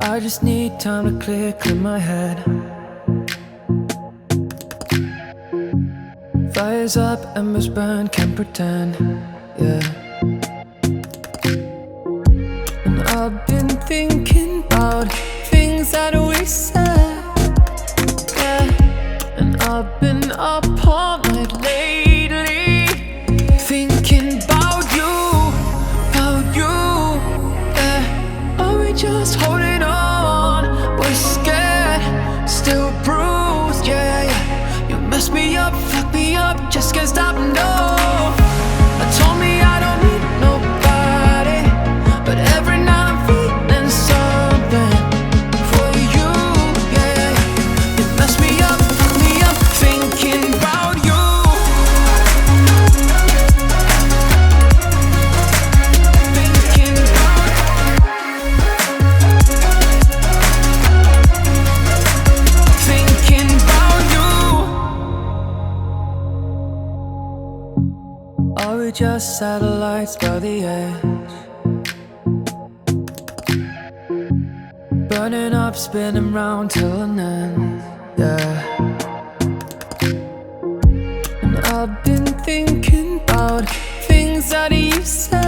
I just need time to clear my head. Fires up, embers burn, can't pretend, yeah. And I've been thinking about things that we said, yeah. And I've been up all night lately, thinking about you, yeah. Are we just holding on? We're scared, still bruised, yeah, yeah. You mess me up, fuck me up, just can't stop, no. I told me I don't need nobody, but every night I'm feeling something for you, yeah. You mess me up, fuck me up, thinking about you. Thinking about you. Are we just satellites by the edge, burning up, spinning round till an end, yeah. And I've been thinking about things that you said,